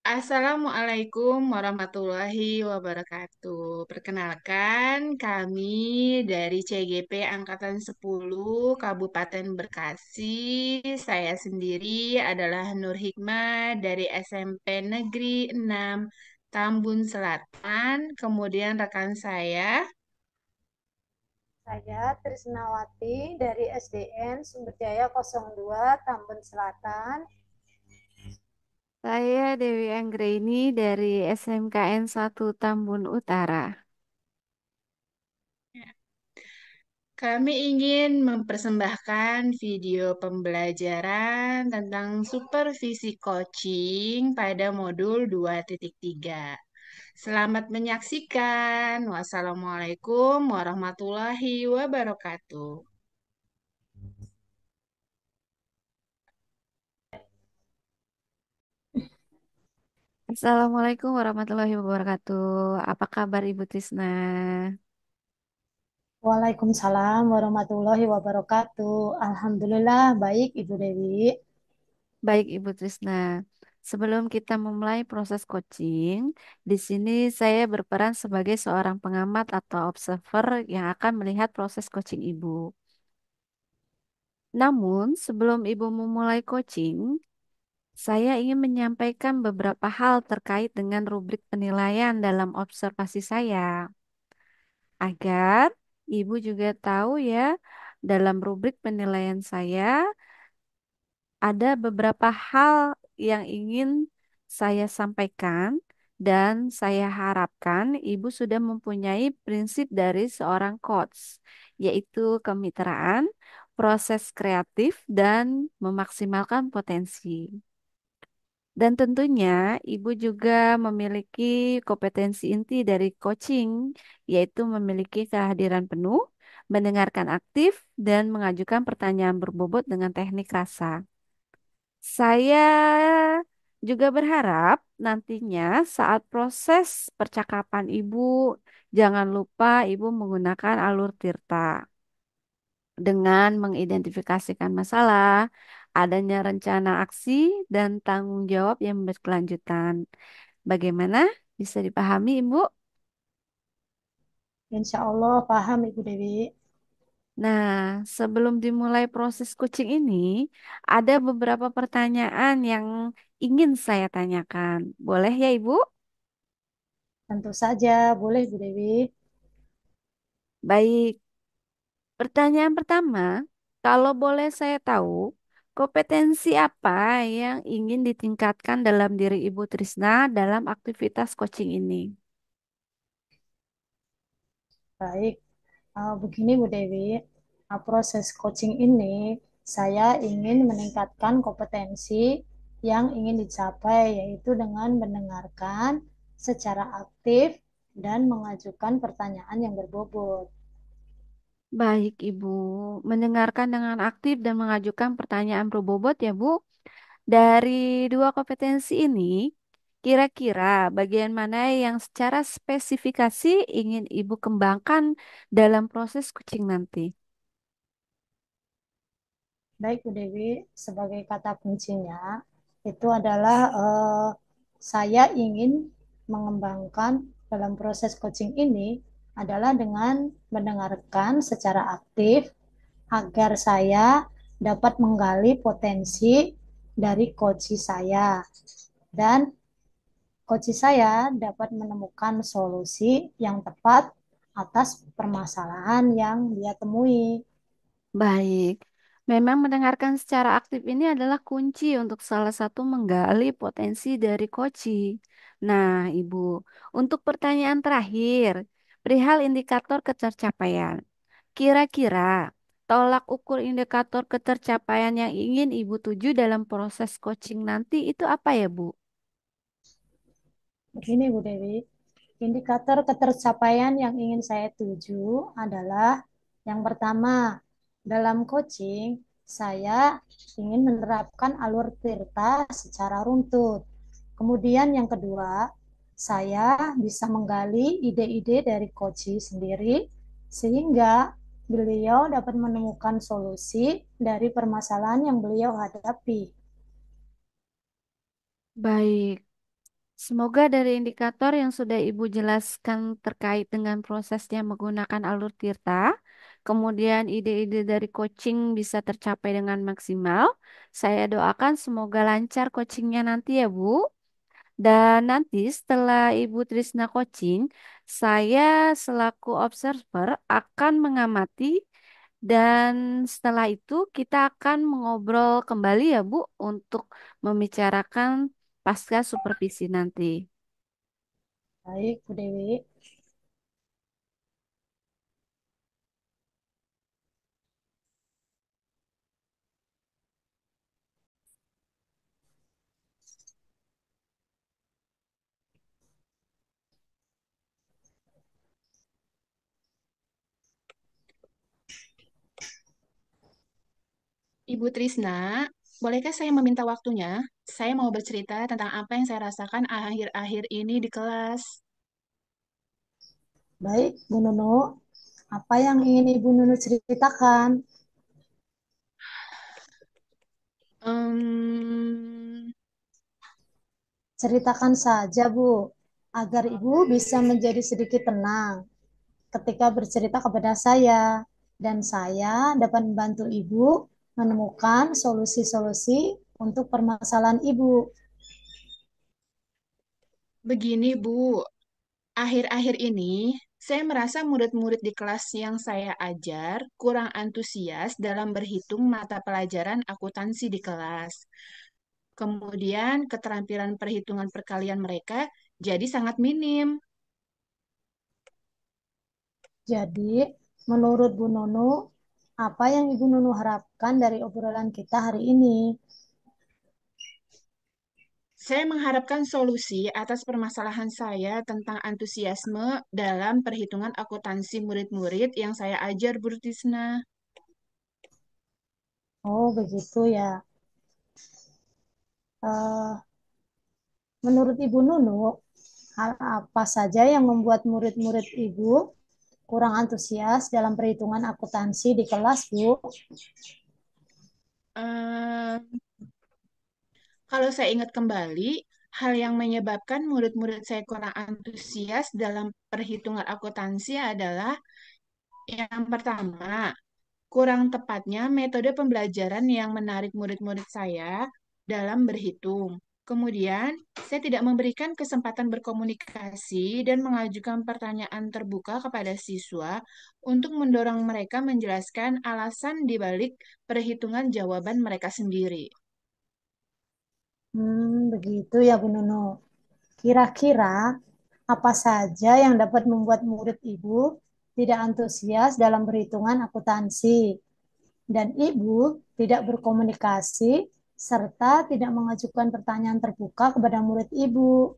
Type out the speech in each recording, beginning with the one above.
Assalamualaikum warahmatullahi wabarakatuh. Perkenalkan, kami dari CGP Angkatan 10 Kabupaten Bekasi. Saya sendiri adalah Nur Hikmah dari SMP Negeri 6 Tambun Selatan. Kemudian rekan saya. Saya Trisnawati dari SDN Sumberjaya 02 Tambun Selatan. Saya Dewi Anggraini dari SMKN 1 Tambun Utara. Kami ingin mempersembahkan video pembelajaran tentang supervisi coaching pada modul 2.3. Selamat menyaksikan. Wassalamualaikum warahmatullahi wabarakatuh. Assalamualaikum warahmatullahi wabarakatuh. Apa kabar Ibu Tisna? Waalaikumsalam warahmatullahi wabarakatuh. Alhamdulillah baik Ibu Dewi. Baik Ibu Trisna. Sebelum kita memulai proses coaching, di sini saya berperan sebagai seorang pengamat atau observer yang akan melihat proses coaching Ibu. Namun, sebelum Ibu memulai coaching, saya ingin menyampaikan beberapa hal terkait dengan rubrik penilaian dalam observasi saya, agar Ibu juga tahu ya, dalam rubrik penilaian saya ada beberapa hal yang ingin saya sampaikan dan saya harapkan Ibu sudah mempunyai prinsip dari seorang coach, yaitu kemitraan, proses kreatif, dan memaksimalkan potensi. Dan tentunya Ibu juga memiliki kompetensi inti dari coaching, yaitu memiliki kehadiran penuh, mendengarkan aktif, dan mengajukan pertanyaan berbobot dengan teknik rasa. Saya juga berharap nantinya saat proses percakapan Ibu, jangan lupa Ibu menggunakan alur Tirta dengan mengidentifikasikan masalah, adanya rencana aksi, dan tanggung jawab yang berkelanjutan. Bagaimana? Bisa dipahami, Ibu? Insya Allah paham Ibu Dewi. Nah, sebelum dimulai proses coaching ini, ada beberapa pertanyaan yang ingin saya tanyakan. Boleh ya, Ibu? Tentu saja boleh Ibu Dewi. Baik. Pertanyaan pertama, kalau boleh saya tahu, kompetensi apa yang ingin ditingkatkan dalam diri Ibu Trisna dalam aktivitas coaching ini? Baik, begini Bu Dewi. Proses coaching ini saya ingin meningkatkan kompetensi yang ingin dicapai yaitu dengan mendengarkan secara aktif dan mengajukan pertanyaan yang berbobot. Baik, Ibu. Mendengarkan dengan aktif dan mengajukan pertanyaan berbobot ya, Bu. Dari dua kompetensi ini, kira-kira bagian mana yang secara spesifikasi ingin Ibu kembangkan dalam proses coaching nanti? Baik, Bu Dewi, sebagai kata kuncinya itu adalah saya ingin mengembangkan dalam proses coaching ini adalah dengan mendengarkan secara aktif agar saya dapat menggali potensi dari coach saya dan coach saya dapat menemukan solusi yang tepat atas permasalahan yang dia temui. Baik, memang mendengarkan secara aktif ini adalah kunci untuk salah satu menggali potensi dari Koci. Nah, Ibu, untuk pertanyaan terakhir, perihal indikator ketercapaian. Kira-kira tolak ukur indikator ketercapaian yang ingin Ibu tuju dalam proses coaching nanti itu apa ya, Bu? Begini Bu Dewi, indikator ketercapaian yang ingin saya tuju adalah yang pertama, dalam coaching saya ingin menerapkan alur Tirta secara runtut. Kemudian yang kedua, saya bisa menggali ide-ide dari coach sendiri sehingga beliau dapat menemukan solusi dari permasalahan yang beliau hadapi. Baik. Semoga dari indikator yang sudah Ibu jelaskan terkait dengan prosesnya menggunakan alur Tirta, kemudian ide-ide dari coaching bisa tercapai dengan maksimal. Saya doakan semoga lancar coachingnya nanti ya, Bu. Dan nanti setelah Ibu Trisna coaching, saya selaku observer akan mengamati dan setelah itu kita akan mengobrol kembali ya Bu untuk membicarakan pasca supervisi nanti. Baik, Bu Dewi. Ibu Trisna, bolehkah saya meminta waktunya? Saya mau bercerita tentang apa yang saya rasakan akhir-akhir ini di kelas. Baik, Bu Nunu. Apa yang ingin Ibu Nunu ceritakan? Em, Ceritakan saja, Bu, agar Ibu bisa menjadi sedikit tenang ketika bercerita kepada saya, dan saya dapat membantu Ibu menemukan solusi-solusi untuk permasalahan Ibu. Begini, Bu, akhir-akhir ini saya merasa murid-murid di kelas yang saya ajar kurang antusias dalam berhitung mata pelajaran akuntansi di kelas. Kemudian keterampilan perhitungan perkalian mereka jadi sangat minim. Jadi, menurut Bu Nunu, apa yang Ibu Nunu harapkan dari obrolan kita hari ini? Saya mengharapkan solusi atas permasalahan saya tentang antusiasme dalam perhitungan akuntansi murid-murid yang saya ajar, Bu Tisna. Oh, begitu ya. Eh, Menurut Ibu Nunu, hal apa saja yang membuat murid-murid Ibu kurang antusias dalam perhitungan akuntansi di kelas, Bu? Eh, Kalau saya ingat kembali, hal yang menyebabkan murid-murid saya kurang antusias dalam perhitungan akuntansi adalah yang pertama, kurang tepatnya metode pembelajaran yang menarik murid-murid saya dalam berhitung. Kemudian, saya tidak memberikan kesempatan berkomunikasi dan mengajukan pertanyaan terbuka kepada siswa untuk mendorong mereka menjelaskan alasan di balik perhitungan jawaban mereka sendiri. Begitu ya, Bu Nunu. Kira-kira apa saja yang dapat membuat murid Ibu tidak antusias dalam perhitungan akuntansi dan Ibu tidak berkomunikasi serta tidak mengajukan pertanyaan terbuka kepada murid Ibu?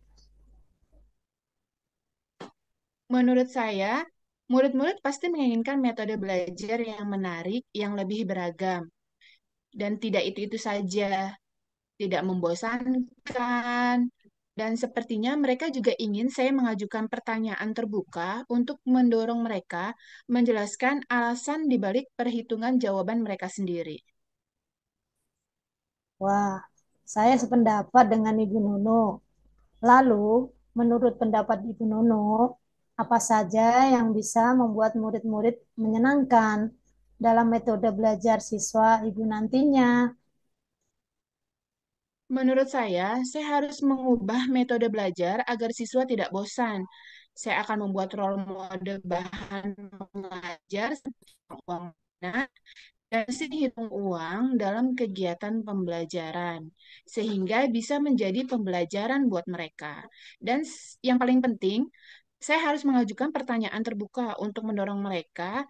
Menurut saya, murid-murid pasti menginginkan metode belajar yang menarik, yang lebih beragam, dan tidak itu-itu saja, tidak membosankan. Dan sepertinya mereka juga ingin saya mengajukan pertanyaan terbuka untuk mendorong mereka menjelaskan alasan di balik perhitungan jawaban mereka sendiri. Wah, saya sependapat dengan Ibu Nunu. Lalu, menurut pendapat Ibu Nunu, apa saja yang bisa membuat murid-murid menyenangkan dalam metode belajar siswa Ibu nantinya? Menurut saya harus mengubah metode belajar agar siswa tidak bosan. Saya akan membuat role model bahan mengajar seperti uang mana dan mesin hitung uang dalam kegiatan pembelajaran, sehingga bisa menjadi pembelajaran buat mereka. Dan yang paling penting, saya harus mengajukan pertanyaan terbuka untuk mendorong mereka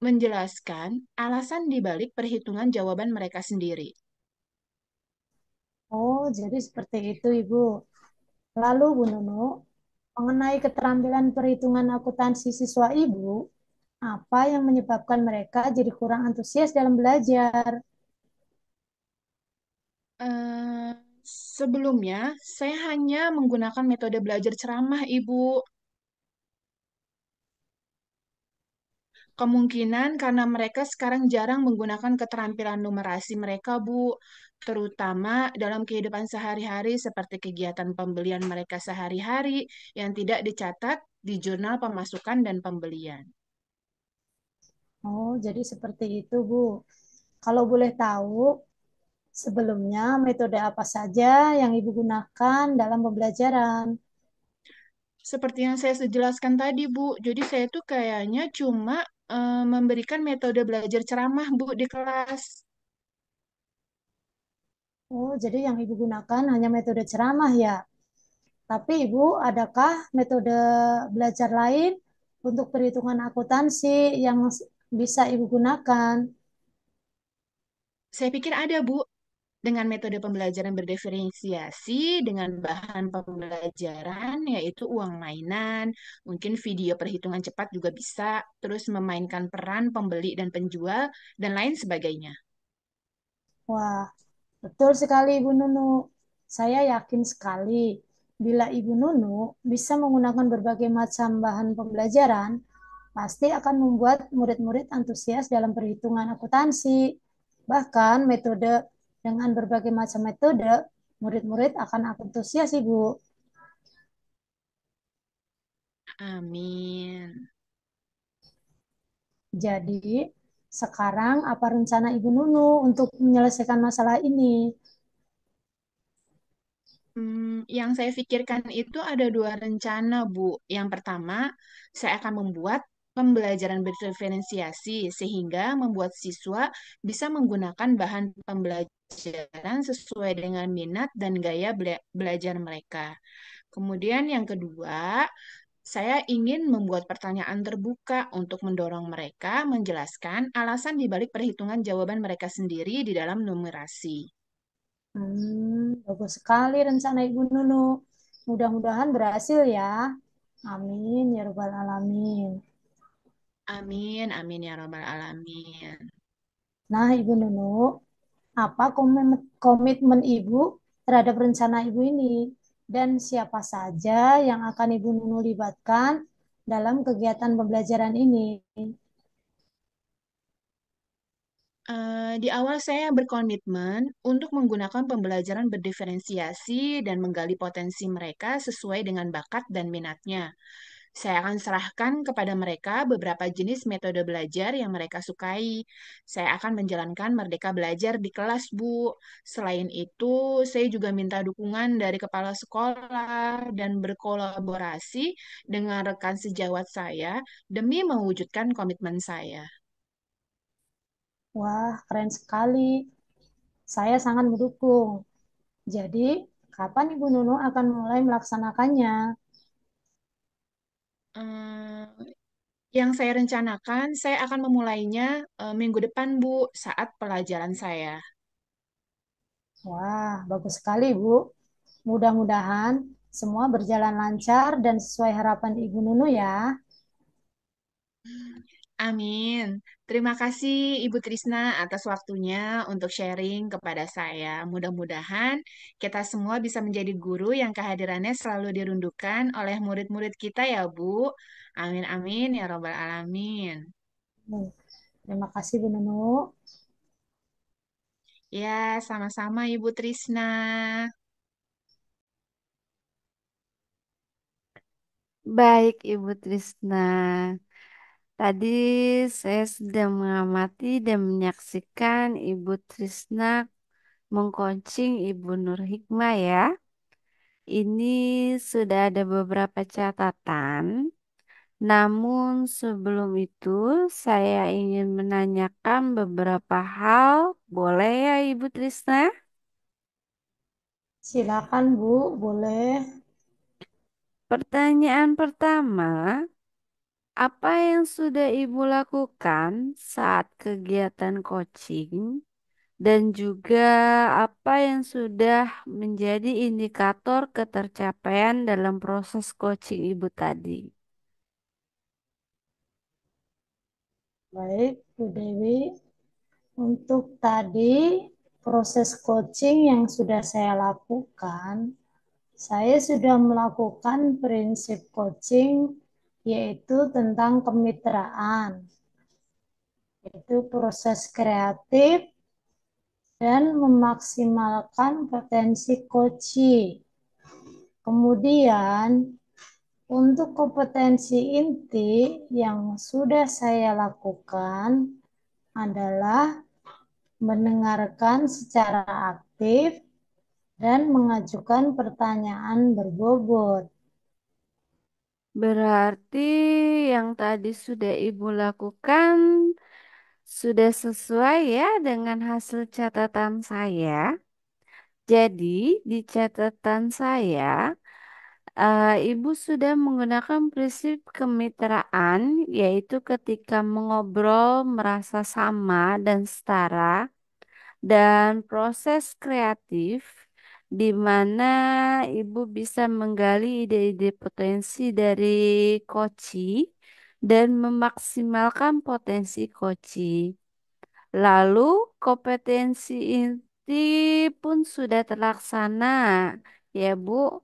menjelaskan alasan di balik perhitungan jawaban mereka sendiri. Oh, jadi seperti itu, Ibu. Lalu, Bu Nunu, mengenai keterampilan perhitungan akuntansi siswa Ibu, apa yang menyebabkan mereka jadi kurang antusias dalam belajar? Eh, Sebelumnya, saya hanya menggunakan metode belajar ceramah, Ibu. Kemungkinan karena mereka sekarang jarang menggunakan keterampilan numerasi mereka, Bu, terutama dalam kehidupan sehari-hari seperti kegiatan pembelian mereka sehari-hari yang tidak dicatat di jurnal pemasukan dan pembelian. Oh, jadi seperti itu, Bu. Kalau boleh tahu, sebelumnya metode apa saja yang Ibu gunakan dalam pembelajaran? Seperti yang saya jelaskan tadi, Bu, jadi saya tuh kayaknya cuma memberikan metode belajar ceramah, Bu, di kelas. Oh, jadi yang Ibu gunakan hanya metode ceramah ya. Tapi Ibu, adakah metode belajar lain untuk perhitungan akuntansi yang bisa Ibu gunakan? Saya pikir ada, Bu, dengan metode pembelajaran berdiferensiasi dengan bahan pembelajaran yaitu uang mainan, mungkin video perhitungan cepat juga bisa, terus memainkan peran pembeli dan penjual, dan lain sebagainya. Wah, betul sekali Ibu Nunu. Saya yakin sekali bila Ibu Nunu bisa menggunakan berbagai macam bahan pembelajaran, pasti akan membuat murid-murid antusias dalam perhitungan akuntansi. Bahkan dengan berbagai macam metode, murid-murid akan antusias, Ibu. Amin. Jadi, sekarang apa rencana Ibu Nunu untuk menyelesaikan masalah ini? Yang saya pikirkan itu ada dua rencana, Bu. Yang pertama, saya akan membuat pembelajaran berdiferensiasi sehingga membuat siswa bisa menggunakan bahan pembelajaran sesuai dengan minat dan gaya belajar mereka. Kemudian yang kedua, saya ingin membuat pertanyaan terbuka untuk mendorong mereka menjelaskan alasan di balik perhitungan jawaban mereka sendiri di dalam numerasi. Bagus sekali rencana Ibu Nunu. Mudah-mudahan berhasil ya. Amin ya Rabbal Alamin. Amin, amin ya robbal alamin. Nah, Ibu Nunu, apa komitmen Ibu terhadap rencana Ibu ini? Dan siapa saja yang akan Ibu Nunu libatkan dalam kegiatan pembelajaran ini? Di awal saya berkomitmen untuk menggunakan pembelajaran berdiferensiasi dan menggali potensi mereka sesuai dengan bakat dan minatnya. Saya akan serahkan kepada mereka beberapa jenis metode belajar yang mereka sukai. Saya akan menjalankan Merdeka Belajar di kelas, Bu. Selain itu, saya juga minta dukungan dari kepala sekolah dan berkolaborasi dengan rekan sejawat saya demi mewujudkan komitmen saya. Wah, keren sekali. Saya sangat mendukung. Jadi, kapan Ibu Nunu akan mulai melaksanakannya? Eh, Yang saya rencanakan, saya akan memulainya minggu depan, Bu, saat pelajaran saya. Wah, bagus sekali, Bu. Mudah-mudahan semua berjalan lancar dan sesuai harapan Ibu Nunu ya. Amin. Terima kasih Ibu Trisna atas waktunya untuk sharing kepada saya. Mudah-mudahan kita semua bisa menjadi guru yang kehadirannya selalu dirundukan oleh murid-murid kita ya, Bu. Amin, amin ya robbal alamin. Terima kasih, Bu Nunu. Ya, sama-sama Ibu Trisna. Baik, Ibu Trisna. Tadi saya sudah mengamati dan menyaksikan Ibu Trisna mengcoaching Ibu Nur Hikmah ya. Ini sudah ada beberapa catatan. Namun sebelum itu saya ingin menanyakan beberapa hal. Boleh ya Ibu Trisna? Silakan, Bu. Boleh. Pertanyaan pertama, apa yang sudah Ibu lakukan saat kegiatan coaching dan juga apa yang sudah menjadi indikator ketercapaian dalam proses coaching Ibu tadi? Baik, Bu Dewi. Untuk tadi proses coaching yang sudah saya lakukan, saya sudah melakukan prinsip coaching yaitu tentang kemitraan. Itu proses kreatif dan memaksimalkan potensi Koci. Kemudian, untuk kompetensi inti yang sudah saya lakukan adalah mendengarkan secara aktif dan mengajukan pertanyaan berbobot. Berarti yang tadi sudah Ibu lakukan sudah sesuai ya dengan hasil catatan saya. Jadi, di catatan saya, Ibu sudah menggunakan prinsip kemitraan, yaitu ketika mengobrol merasa sama dan setara, dan proses kreatif, di mana Ibu bisa menggali ide-ide potensi dari Koci dan memaksimalkan potensi Koci. Lalu kompetensi inti pun sudah terlaksana, ya Bu.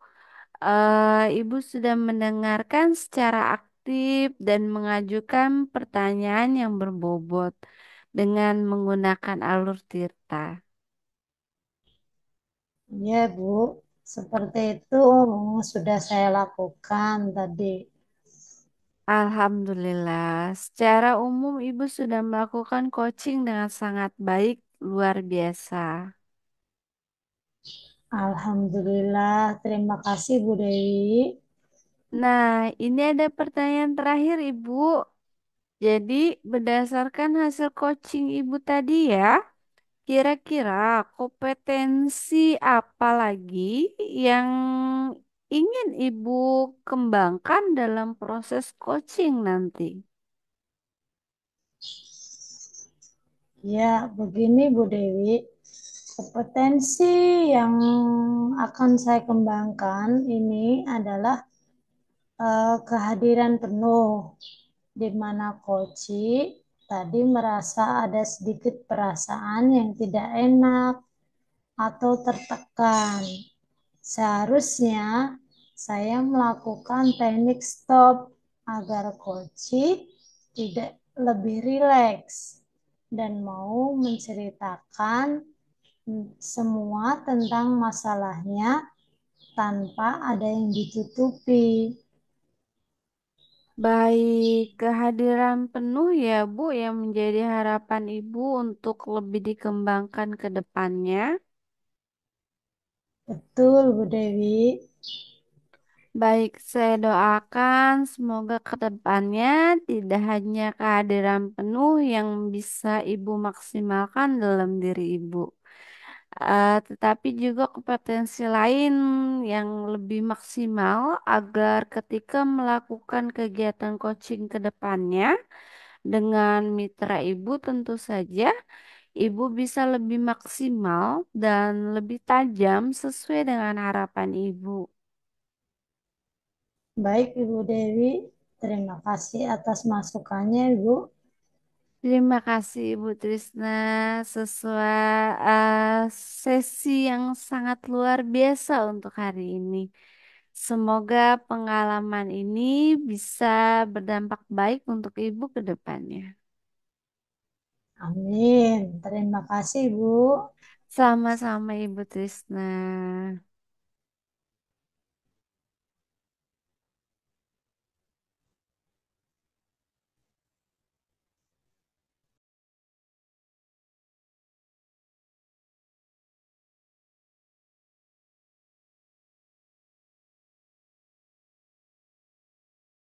Ibu sudah mendengarkan secara aktif dan mengajukan pertanyaan yang berbobot dengan menggunakan alur Tirta. Ya, Bu, seperti itu sudah saya lakukan tadi. Alhamdulillah, secara umum Ibu sudah melakukan coaching dengan sangat baik, luar biasa. Alhamdulillah, terima kasih Bu Dewi. Nah, ini ada pertanyaan terakhir, Ibu. Jadi, berdasarkan hasil coaching Ibu tadi ya, kira-kira kompetensi apa lagi yang ingin Ibu kembangkan dalam proses coaching nanti? Ya, begini Bu Dewi, kompetensi yang akan saya kembangkan ini adalah kehadiran penuh, di mana Koci tadi merasa ada sedikit perasaan yang tidak enak atau tertekan. Seharusnya saya melakukan teknik stop agar Koci tidak lebih rileks dan mau menceritakan semua tentang masalahnya tanpa ada yang ditutupi. Baik, kehadiran penuh ya Bu yang menjadi harapan Ibu untuk lebih dikembangkan ke depannya. Betul, Bu Dewi. Baik, saya doakan semoga ke depannya tidak hanya kehadiran penuh yang bisa Ibu maksimalkan dalam diri Ibu, tetapi juga kompetensi lain yang lebih maksimal agar ketika melakukan kegiatan coaching ke depannya dengan mitra Ibu tentu saja Ibu bisa lebih maksimal dan lebih tajam sesuai dengan harapan Ibu. Baik, Ibu Dewi. Terima kasih atas masukannya, Ibu. Terima kasih Ibu Trisna sesuai sesi yang sangat luar biasa untuk hari ini. Semoga pengalaman ini bisa berdampak baik untuk Ibu ke depannya. Amin. Terima kasih, Bu. Sama-sama Ibu Trisna.